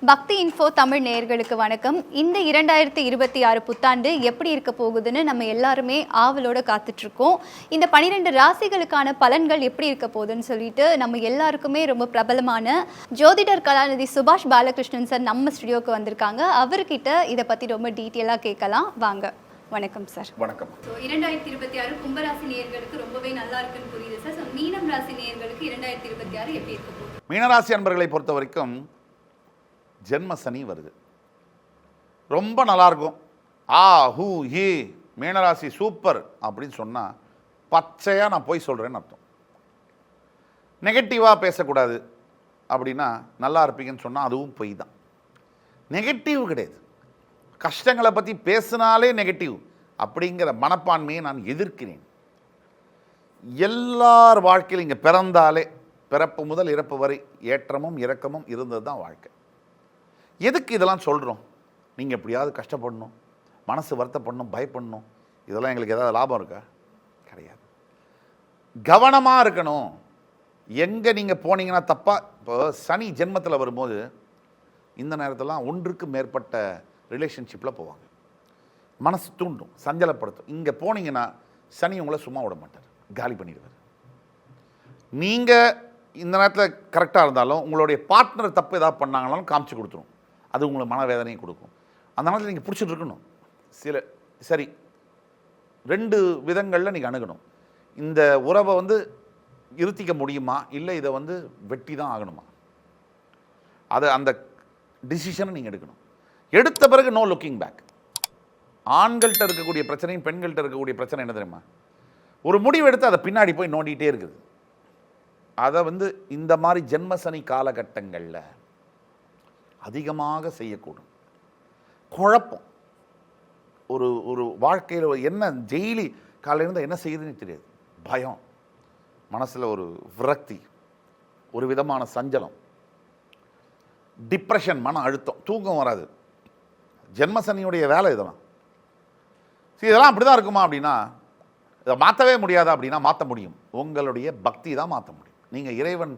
பக்தி இன்ஃபோ தமிழ் நேயர்களுக்கு வணக்கம். இந்த 2026 புத்தாண்டு எப்படி இருக்க போகுதுன்னு நம்ம எல்லாருமே ஆவலோட காத்துட்ருக்கோம். இந்த 12 ராசிகளுக்கான பலன்கள் எப்படி இருக்க போகுதுன்னு சொல்லிட்டு நம்ம எல்லாருக்குமே ரொம்ப பிரபலமான ஜோதிடர் கலாநிதி சுபாஷ் பாலகிருஷ்ணன் சார் நம்ம ஸ்டுடியோக்கு வந்திருக்காங்க. அவர்கிட்ட இதை பற்றி ரொம்ப டீட்டெயிலாக கேட்கலாம். வாங்க. வணக்கம் சார். வணக்கம். 2026 கும்பராசி நேயர்களுக்கு ரொம்பவே நல்லா இருக்குன்னு புரியுது சார். மீனம் ராசி நேயர்களுக்கு 2026 எப்படி இருக்க போகுது? மீனராசி அன்பர்களை பொறுத்த வரைக்கும் ஜென்ம சனி வருது, ரொம்ப நல்லாயிருக்கும். ஹூ ஹீ மீனராசி சூப்பர் அப்படின்னு சொன்னால் பச்சையாக நான் போய் சொல்கிறேன்னு அர்த்தம். நெகட்டிவாக பேசக்கூடாது அப்படின்னா நல்லா இருப்பீங்கன்னு சொன்னால் அதுவும் பொய் தான். நெகட்டிவ் கிடையாது. கஷ்டங்களை பற்றி பேசினாலே நெகட்டிவ் அப்படிங்கிற மனப்பான்மையை நான் எதிர்க்கிறேன். எல்லார் வாழ்க்கையில் இங்கே பிறந்தாலே பிறப்பு முதல் இறப்பு வரை ஏற்றமும் இறக்கமும் இருந்தது தான் வாழ்க்கை. எதுக்கு இதெல்லாம் சொல்கிறோம்? நீங்கள் எப்படியாவது கஷ்டப்படணும், மனசு வருத்தப்படணும், பயப்படணும், இதெல்லாம் எங்களுக்கு ஏதாவது லாபம் இருக்கா? கிடையாது. கவனமாக இருக்கணும். எங்கே நீங்கள் போனீங்கன்னா தப்பாக. இப்போ சனி ஜென்மத்தில் வரும்போது இந்த நேரத்திலாம் ஒன்றுக்கு மேற்பட்ட ரிலேஷன்ஷிப்பில் போவாங்க. மனசு தூண்டும், சஞ்சலப்படுத்தும். இங்கே போனீங்கன்னா சனி உங்களை சும்மா விட மாட்டார், காலி பண்ணிடுவார். நீங்கள் இந்த நேரத்தில் கரெக்டாக இருந்தாலும் உங்களுடைய பார்ட்னர் தப்பு ஏதாவது பண்ணாங்கனாலும் காமிச்சு கொடுத்துரும். அது உங்களுக்கு மனவேதனையை கொடுக்கும். அந்த நேரத்தில் நீங்கள் பிடிச்சிட்டு இருக்கணும். சரி 2 விதங்களில் நீங்கள் அணுகணும். இந்த உறவை இருத்திக்க முடியுமா, இல்லை இதை வெட்டி தான் ஆகணுமா, அந்த டிசிஷனை நீங்கள் எடுக்கணும். எடுத்த பிறகு நோ லுக்கிங் பேக். ஆண்கள்கிட்ட இருக்கக்கூடிய பிரச்சனையும் பெண்கள்கிட்ட இருக்கக்கூடிய பிரச்சனை என்ன தெரியுமா? ஒரு முடிவு எடுத்து அதை பின்னாடி போய் நோண்டிகிட்டே இருக்குது. அதை இந்த மாதிரி ஜென்மசனி காலகட்டங்களில் அதிகமாக செய்யக்கூடும். குழப்பம். ஒரு வாழ்க்கையில் என்ன டெய்லி காலையிலேருந்து என்ன செய்யுதுன்னு தெரியாது. பயம், மனசில் ஒரு விரக்தி, ஒரு விதமான சஞ்சலம், டிப்ரெஷன், மன அழுத்தம், தூக்கம் வராது. ஜென்மசனியுடைய வேலை இதெல்லாம். இதெல்லாம் அப்படி தான் இருக்குமா அப்படின்னா இதை மாற்றவே முடியாதா அப்படின்னா மாற்ற முடியும். உங்களுடைய பக்தி தான் மாற்ற முடியும். நீங்கள் இறைவன்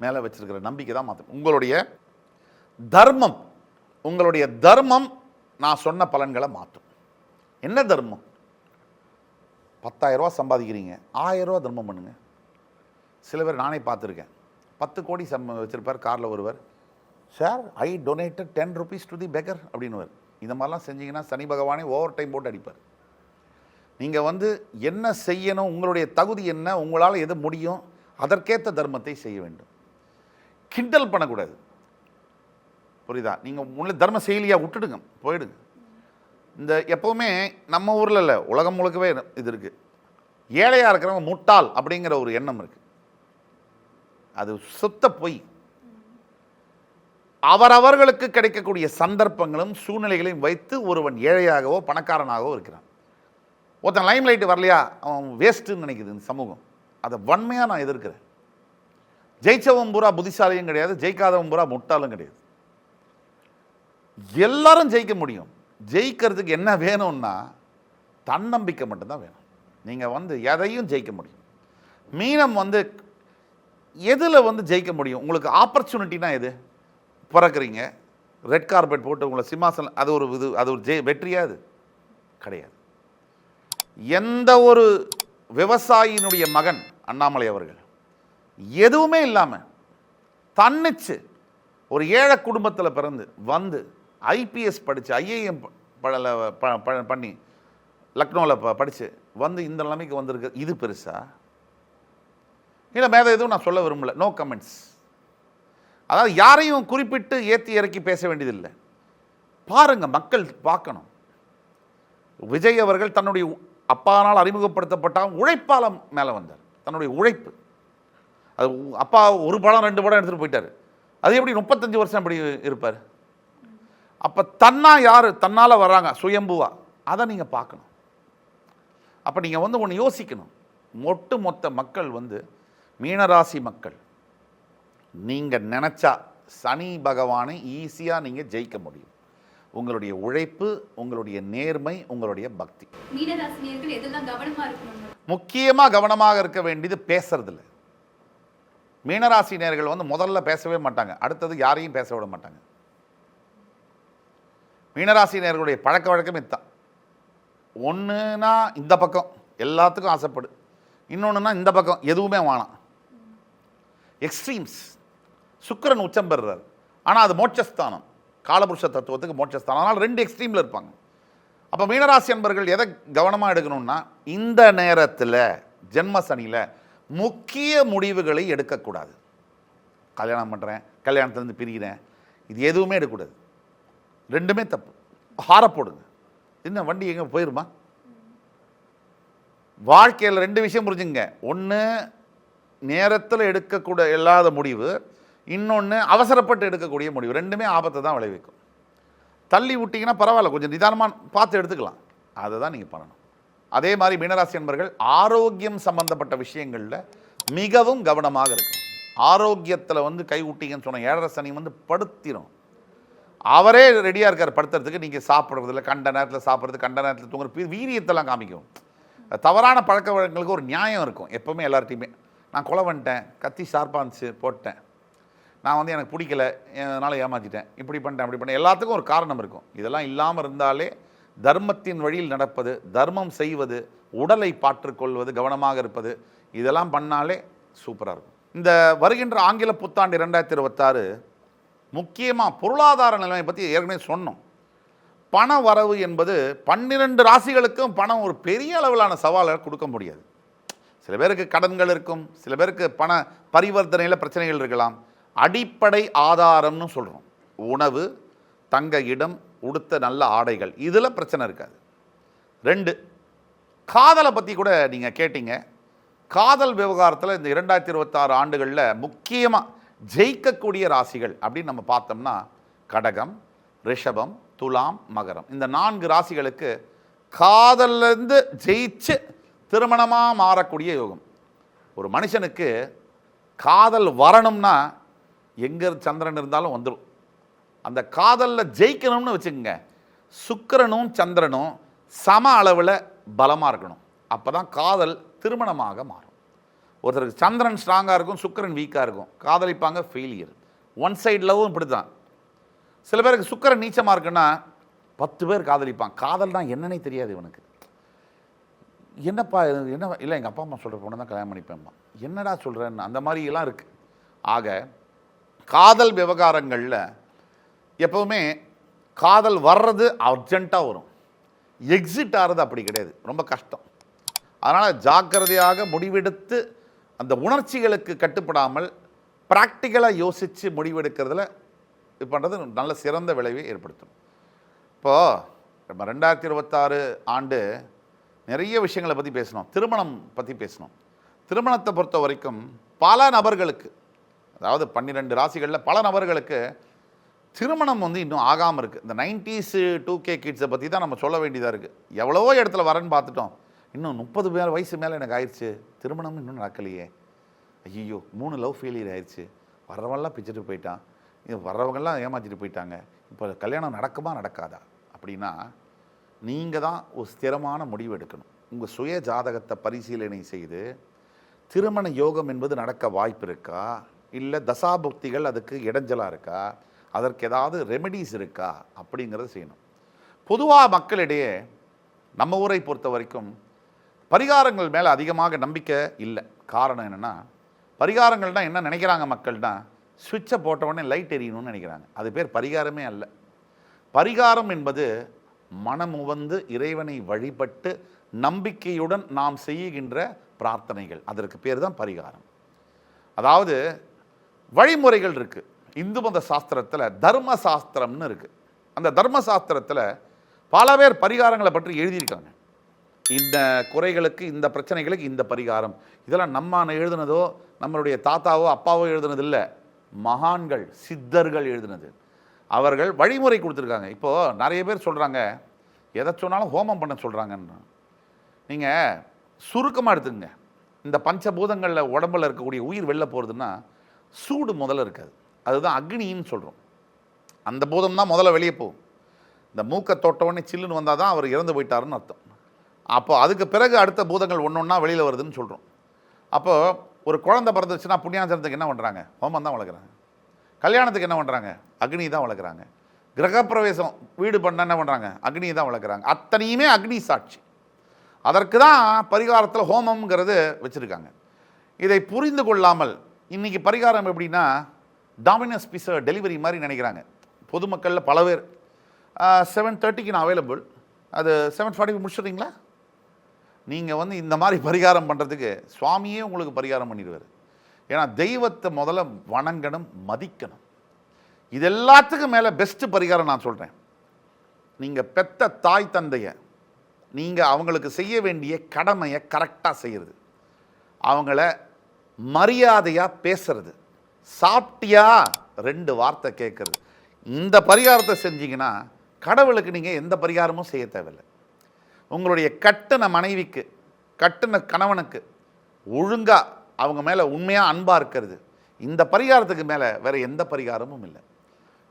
மேலே வச்சிருக்கிற நம்பிக்கை தான் மாற்ற. உங்களுடைய தர்மம் நான் சொன்ன பலன்களை மாற்றும். என்ன தர்மம்? 10,000 ரூபா சம்பாதிக்கிறீங்க, 1000 ரூபா தர்மம் பண்ணுங்க. சில பேர் நானே பார்த்துருக்கேன், 10 கோடி வச்சிருப்பார், காரில் வருவார், sir I donated 10 rupees to the beggar அப்படின்னுவார். இந்த மாதிரிலாம் செஞ்சீங்கன்னா சனி பகவானே ஓவர் டைம் போட்டு அடிப்பார். நீங்கள் என்ன செய்யணும், உங்களுடைய தகுதி என்ன, உங்களால் எது முடியும், அதற்கேற்ற தர்மத்தை செய்ய வேண்டும். கிண்டல் பண்ணக்கூடாது. புரியுதா? நீங்கள் உள்ள தர்ம செயலியாக விட்டுடுங்க, போயிடுங்க. இந்த எப்போவுமே நம்ம ஊரில் இல்லை, உலகம் முழுக்கவே இது இருக்குது. ஏழையாக இருக்கிறவங்க முட்டாள் அப்படிங்கிற ஒரு எண்ணம் இருக்குது. அது சுத்த பொய். அவரவர்களுக்கு கிடைக்கக்கூடிய சந்தர்ப்பங்களும் சூழ்நிலைகளையும் வைத்து ஒருவன் ஏழையாகவோ பணக்காரனாகவோ இருக்கிறான். ஒருத்தன் லைம் லைட் வரலையா அவன் வேஸ்ட்டுன்னு நினைக்குது இந்த சமூகம். அதை வன்மையாக நான் எதிர்க்கிறேன். ஜெயிச்சவன் பூரா புத்திசாலியும் கிடையாது, ஜெயிக்காதவன் பூரா முட்டாளும் கிடையாது. எல்லாரும் ஜெயிக்க முடியும். ஜெயிக்கிறதுக்கு என்ன வேணும்னா தன்னம்பிக்கை மட்டும்தான் வேணும். நீங்கள் எதையும் ஜெயிக்க முடியும். மீனம் எதில் ஜெயிக்க முடியும்? உங்களுக்கு ஆப்பர்ச்சுனிட்டினா எது? பிறக்கிறீங்க, ரெட் கார்பெட் போட்டு உங்களை சிம்மாசனம், அது ஒரு வெற்றியா? அது கிடையாது. எந்த ஒரு விவசாயியினுடைய மகன் அண்ணாமலை அவர்கள் எதுவுமே இல்லாமல் தன்னிச்சு ஒரு ஏழை குடும்பத்தில் பிறந்து ஐபிஎஸ் படித்து ஐஏஎம் பண்ணி லக்னோவில் படித்து இந்த நிலைமைக்கு வந்திருக்கு. இது பெருசா? இல்லை மேலே எதுவும் நான் சொல்ல விரும்பல. No comments. அதாவது யாரையும் குறிப்பிட்டு ஏற்றி இறக்கி பேச வேண்டியதில்லை. பாருங்கள், மக்கள் பார்க்கணும். விஜய் அவர்கள் தன்னுடைய அப்பானால் அறிமுகப்படுத்தப்பட்டால் உழைப்பால் மேலே வந்தார். தன்னுடைய உழைப்பு. அது அப்பா ஒரு படம் 2 படம் எடுத்துகிட்டு போயிட்டார். அது எப்படி 35 வருஷம் அப்படி இருப்பார்? அப்போ தன்னால் வர்றாங்க சுயம்புவா, அதை நீங்கள் பார்க்கணும். அப்போ நீங்கள் ஒன்று யோசிக்கணும். மொத்த மக்கள் மீனராசி மக்கள், நீங்கள் நினச்சா சனி பகவானை ஈஸியாக நீங்கள் ஜெயிக்க முடியும். உங்களுடைய உழைப்பு, உங்களுடைய நேர்மை, உங்களுடைய பக்தி. முக்கியமாக கவனமாக இருக்க வேண்டியது பேசுறதில்லை. மீனராசி நேயர்கள் முதல்ல பேசவே மாட்டாங்க, அடுத்தது யாரையும் பேச விட மாட்டாங்க. மீனராசினியர்களுடைய பழக்க வழக்கம் இதுதான். ஒன்றுனா இந்த பக்கம் எல்லாத்துக்கும் ஆசைப்படு, இன்னொன்றுனா இந்த பக்கம் எதுவுமே வேணாம். எக்ஸ்ட்ரீம்ஸ். சுக்கிரன் உச்சம் பெறுறார், ஆனால் அது மோட்சஸ்தானம், காலபுருஷ தத்துவத்துக்கு மோட்சஸ்தானம். அதனால் 2 எக்ஸ்ட்ரீமில் இருப்பாங்க. அப்போ மீனராசி அன்பர்கள் எதை கவனமாக எடுக்கணும்னா, இந்த நேரத்தில் ஜென்ம சனியில் முக்கிய முடிவுகளை எடுக்கக்கூடாது. கல்யாணம் பண்ணுறேன், கல்யாணத்துலேருந்து பிரிகிறேன், இது எதுவுமே எடுக்கக்கூடாது. 2மே தப்பு. ஹார போடுங்க. என்ன வண்டி எங்கே போயிருமா? வாழ்க்கையில் 2 விஷயம் புரிஞ்சுங்க. ஒன்று நேரத்தில் எடுக்கக்கூட இல்லாத முடிவு, இன்னொன்று அவசரப்பட்டு எடுக்கக்கூடிய முடிவு. 2மே ஆபத்தை தான் விளைவிக்கும். தள்ளி விட்டிங்கன்னா பரவாயில்ல, கொஞ்சம் நிதானமாக பார்த்து எடுத்துக்கலாம். அதை தான் நீங்கள் பண்ணணும். அதே மாதிரி மீனராசி என்பர்கள் ஆரோக்கியம் சம்பந்தப்பட்ட விஷயங்களில் மிகவும் கவனமாக இருக்கும். ஆரோக்கியத்தில் கை விட்டீங்கன்னு சொன்ன 7.5 சனி படுத்திடும். அவரே ரெடியாக இருக்கார் படுத்துறதுக்கு. நீங்கள் சாப்பிட்றதில்ல, கண்ட நேரத்தில் சாப்பிட்றது, கண்ட நேரத்தில் தூங்குற வீரியத்தெல்லாம் காமிக்கும். தவறான பழக்க வழக்கங்களுக்கு ஒரு நியாயம் இருக்கும் எப்போவுமே எல்லார்ட்டையுமே. நான் கொலை பண்ணிட்டேன், கத்தி ஷார்ப்பாக இருந்துச்சு போட்டேன், நான் எனக்கு பிடிக்கல, அதனால் ஏமாற்றிட்டேன், இப்படி பண்ணிட்டேன், அப்படி பண்ணேன், எல்லாத்துக்கும் ஒரு காரணம் இருக்கும். இதெல்லாம் இல்லாமல் இருந்தாலே தர்மத்தின் வழியில் நடப்பது, தர்மம் செய்வது, உடலை பாற்றுக்கொள்வது, கவனமாக இருப்பது, இதெல்லாம் பண்ணாலே சூப்பராக இருக்கும். இந்த வருகின்ற ஆங்கில புத்தாண்டு 2026 முக்கியமாக பொருளாதார நிலைமை பற்றி ஏற்கனவே சொன்னோம். பண வரவு என்பது 12 ராசிகளுக்கும் பணம் ஒரு பெரிய அளவிலான சவாலை கொடுக்க முடியாது. சில பேருக்கு கடன்கள் இருக்கும், சில பேருக்கு பண பரிவர்த்தனையில் பிரச்சனைகள் இருக்கலாம். அடிப்படை ஆதாரம்னு சொல்கிறோம். உணவு, தங்க இடம், உடுத்த நல்ல ஆடைகள், இதில் பிரச்சனை இருக்காது. 2, காதலை பற்றி கூட நீங்கள் கேட்டீங்க. காதல் விவகாரத்தில் இந்த 2026 ஆண்டுகளில் முக்கியமாக ஜெயிக்கக்கூடிய ராசிகள் அப்படின்னு நம்ம பார்த்தோம்னா கடகம், ரிஷபம், துலாம், மகரம். இந்த 4 ராசிகளுக்கு காதல்லேருந்து ஜெயிச்சு திருமணமாக மாறக்கூடிய யோகம். ஒரு மனுஷனுக்கு காதல் வரணும்னா எங்கே சந்திரன் இருந்தாலும் வந்துடும். அந்த காதலில் ஜெயிக்கணும்னு வச்சுக்கோங்க, சுக்கிரனும் சந்திரனும் சம அளவில் பலமாக இருக்கணும். அப்போ தான் காதல் திருமணமாக மாறும். ஒருத்தருக்கு சந்திரன் ஸ்ட்ராங்காக இருக்கும், சுக்கிரன் வீக்காக இருக்கும், காதலிப்பாங்க, ஃபெயிலியர். ஒன் சைடு லவ்வும் இப்படி தான். சில பேருக்கு சுக்கிரன் நீச்சமாக இருக்குன்னா 10 பேர் காதலிப்பான். காதல்னா என்னன்னே தெரியாது இவனுக்கு. என்னப்பா என்ன, இல்லை எங்கள் அப்பா அம்மா சொல்கிற பொண்ணு தான் கல்யாணம் பண்ணிப்பேன்மா, என்னடா சொல்கிறேன்னு, அந்த மாதிரிலாம் இருக்குது. ஆக காதல் விவகாரங்களில் எப்போவுமே காதல் வர்றது அர்ஜெண்ட்டாக வரும், எக்ஸிட் ஆகிறது அப்படி கிடையாது, ரொம்ப கஷ்டம். அதனால் ஜாக்கிரதையாக முடிவெடுத்து அந்த உணர்ச்சிகளுக்கு கட்டுப்படாமல் ப்ராக்டிக்கலாக யோசித்து முடிவெடுக்கிறதுல இது பண்ணுறது நல்ல சிறந்த விளைவை ஏற்படுத்தும். இப்போது நம்ம 2026 ஆண்டு நிறைய விஷயங்களை பற்றி பேசணும். திருமணம் பற்றி பேசணும். திருமணத்தை பொறுத்த வரைக்கும் பல நபர்களுக்கு, அதாவது 12 ராசிகளில் பல நபர்களுக்கு திருமணம் இன்னும் ஆகாமல் இருக்குது. இந்த 90s 2K கிட்ஸை பற்றி தான் நம்ம சொல்ல வேண்டியதாக இருக்குது. எவ்வளவோ இடத்துல வரேன்னு பார்த்துட்டோம், இன்னும் 30 வயசு மேலே எனக்கு ஆயிடுச்சு, திருமணம் இன்னும் நடக்கலையே, ஐயோ 3 லவ் ஃபெயிலியர் ஆயிடுச்சு, வர்றவங்களாம் பிச்சுட்டு போயிட்டான், இது வர்றவங்கெல்லாம் ஏமாற்றிட்டு போயிட்டாங்க, இப்போ கல்யாணம் நடக்குமா நடக்காதா அப்படின்னா நீங்கள் தான் ஒரு ஸ்திரமான முடிவு எடுக்கணும். உங்கள் சுய ஜாதகத்தை பரிசீலனை செய்து திருமண யோகம் என்பது நடக்க வாய்ப்பு இருக்கா, இல்லை தசாபுக்திகள் அதுக்கு இடைஞ்சலாக இருக்கா, அதற்கு ஏதாவது ரெமெடிஸ் இருக்கா அப்படிங்கிறத செய்யணும். பொதுவாக மக்களிடையே நம்ம ஊரை பொறுத்த வரைக்கும் பரிகாரங்கள் மேலே அதிகமாக நம்பிக்கை இல்லை. காரணம் என்னென்னா, பரிகாரங்கள்னால் என்ன நினைக்கிறாங்க மக்கள்னா, சுவிட்சை போட்ட உடனே லைட் எரியணும்னு நினைக்கிறாங்க. அது பேர் பரிகாரமே அல்ல. பரிகாரம் என்பது மனமுவந்து இறைவனை வழிபட்டு நம்பிக்கையுடன் நாம் செய்கின்ற பிரார்த்தனைகள், அதற்கு பேர் தான் பரிகாரம். அதாவது வழிமுறைகள் இருக்குது. இந்து மத சாஸ்திரத்தில் தர்ம சாஸ்திரம்னு இருக்குது. அந்த தர்ம சாஸ்திரத்தில் பல பேர் பரிகாரங்களை பற்றி எழுதியிருக்காங்க. இந்த குறைகளுக்கு, இந்த பிரச்சனைகளுக்கு இந்த பரிகாரம். இதெல்லாம் நம்ம எழுதுனதோ நம்மளுடைய தாத்தாவோ அப்பாவோ எழுதுனது இல்லை, மகான்கள் சித்தர்கள் எழுதுனது. அவர்கள் வழிமுறை கொடுத்துருக்காங்க. இப்போது நிறைய பேர் சொல்கிறாங்க, எதை சொன்னாலும் ஹோமம் பண்ண சொல்கிறாங்கன்னு. நீங்கள் சுருக்கமாக எடுத்துங்க, இந்த பஞ்சபூதங்களில் உடம்பில் இருக்கக்கூடிய உயிர் வெளில போகிறதுன்னா சூடு முதல்ல இருக்காது, அதுதான் அக்னின்னு சொல்கிறோம். அந்த பூதம் தான் முதல்ல வெளியே போகும். இந்த மூக்கை தொட்டவுடனே சில்லுன்னு வந்தால் தான் அவர் இறந்து போயிட்டாருன்னு அர்த்தம். அப்போ அதுக்கு பிறகு அடுத்த பூதங்கள் ஒன்று ஒன்றா வெளியில் வருதுன்னு சொல்கிறோம். அப்போது ஒரு குழந்தை பிறந்துச்சுன்னா புண்ணியாச்சனத்துக்கு என்ன பண்ணுறாங்க? ஹோமம் தான் வளர்க்குறாங்க. கல்யாணத்துக்கு என்ன பண்ணுறாங்க? அக்னி தான் வளர்க்குறாங்க. கிரகப்பிரவேசம் வீடு பண்ண என்ன பண்ணுறாங்க, அக்னியை தான் வளர்க்குறாங்க. அத்தனையுமே அக்னி சாட்சி. அதற்கு தான் பரிகாரத்தில் ஹோமம்ங்கிறது வச்சுருக்காங்க. இதை புரிந்து கொள்ளாமல் இன்றைக்கி பரிகாரம் எப்படின்னா டாமினஸ் பிஸா டெலிவரி மாதிரி நினைக்கிறாங்க பொதுமக்களில் பல பேர். 7:30க்கு நான் அவைலபிள், அது 7:40 முடிச்சுடுறீங்களா? நீங்கள் வந்து இந்த மாதிரி பரிகாரம் பண்ணுறதுக்கு சுவாமியே உங்களுக்கு பரிகாரம் பண்ணிடுவார். ஏன்னா தெய்வத்தை முதல்ல வணங்கணும், மதிக்கணும். இது எல்லாத்துக்கும் மேலே பெஸ்ட்டு பரிகாரம் நான் சொல்கிறேன். நீங்கள் பெத்த தாய் தந்தையை நீங்கள் அவங்களுக்கு செய்ய வேண்டிய கடமையை கரெக்டாக செய்கிறது, அவங்கள மரியாதையாக பேசுறது, சாப்பிட்டியா 2 வார்த்தை கேட்குறது. இந்த பரிகாரத்தை செஞ்சீங்கன்னா கடவுளுக்கு நீங்கள் எந்த பரிகாரமும் செய்ய தேவையில்லை. உங்களுடைய கட்டின மனைவிக்கு, கட்டின கணவனுக்கு ஒழுங்காக அவங்க மேலே உண்மையாக அன்பாக இருக்கிறது, இந்த பரிகாரத்துக்கு மேலே வேறு எந்த பரிகாரமும் இல்லை.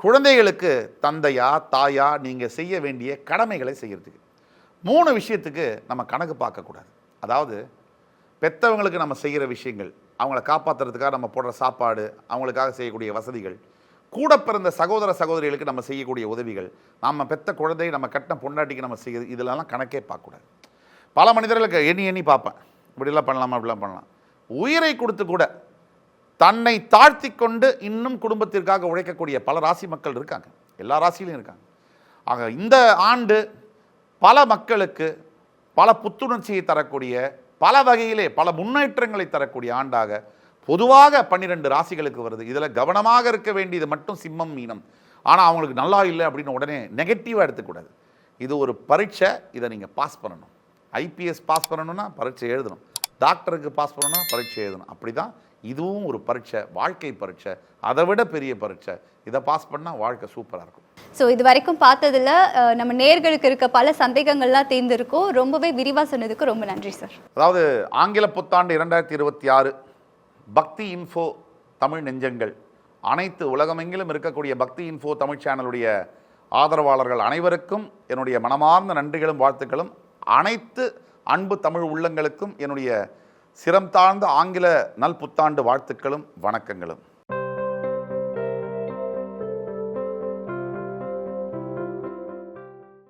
குழந்தைகளுக்கு தந்தையா தாயா நீங்கள் செய்ய வேண்டிய கடமைகளை செய்கிறதுக்கு 3 விஷயத்துக்கு நம்ம கணக்கு பார்க்கக்கூடாது. அதாவது பெற்றவங்களுக்கு நம்ம செய்கிற விஷயங்கள், அவங்கள காப்பாற்றுறதுக்காக நம்ம போடுற சாப்பாடு, அவங்களுக்காக செய்யக்கூடிய வசதிகள், கூட பிறந்த சகோதர சகோதரிகளுக்கு நம்ம செய்யக்கூடிய உதவிகள், நம்ம பெத்த குழந்தை, நம்ம கட்டின பொண்டாட்டிக்கு நம்ம செய்யுது, இதிலெல்லாம் கணக்கே பார்க்கக்கூடாது. பல மனிதர்களுக்கு எண்ணி பார்ப்பேன், இப்படிலாம் பண்ணலாமா, இப்படிலாம் பண்ணலாம். உயிரை கொடுத்து கூட தன்னை தாழ்த்தி கொண்டு இன்னும் குடும்பத்திற்காக உழைக்கக்கூடிய பல ராசி மக்கள் இருக்காங்க, எல்லா ராசியிலும் இருக்காங்க. ஆக இந்த ஆண்டு பல மக்களுக்கு பல புத்துணர்ச்சியை தரக்கூடிய, பல வகையிலே பல முன்னேற்றங்களை தரக்கூடிய ஆண்டாக பொதுவாக 12 ராசிகளுக்கு வருது. இதில் கவனமாக இருக்க வேண்டியது மட்டும் சிம்மம், மீனம். ஆனால் அவங்களுக்கு நல்லா இல்லை அப்படின்னு உடனே நெகட்டிவாக எடுத்துக்கூடாது. இது ஒரு பரீட்சை, இதை நீங்கள் பாஸ் பண்ணணும். ஐபிஎஸ் பாஸ் பண்ணணும்னா பரீட்சை எழுதணும், டாக்டருக்கு பாஸ் பண்ணணும்னா பரீட்சை எழுதணும். அப்படி தான் இதுவும் ஒரு பரீட்சை, வாழ்க்கை பரீட்சை, அதை விட பெரிய பரீட்சை. இதை பாஸ் பண்ணால் வாழ்க்கை சூப்பராக இருக்கும். ஸோ இது வரைக்கும் பார்த்ததில் நம்ம நேர்களுக்கு இருக்க பல சந்தேகங்கள்லாம் தேர்ந்திருக்கும். ரொம்பவே விரிவாக சொன்னதுக்கு ரொம்ப நன்றி சார். அதாவது ஆங்கில புத்தாண்டு 2026 பக்தி இன்ஃபோ தமிழ் நெஞ்சங்கள், அனைத்து உலகமெங்கிலும் இருக்கக்கூடிய பக்தி இன்ஃபோ தமிழ் சேனலுடைய ஆதரவாளர்கள் அனைவருக்கும் என்னுடைய மனமார்ந்த நன்றிகளும் வாழ்த்துக்களும், அனைத்து அன்பு தமிழ் உள்ளங்களுக்கும் என்னுடைய சிரம் தாழ்ந்த ஆங்கில நல் புத்தாண்டு வாழ்த்துக்களும் வணக்கங்களும்.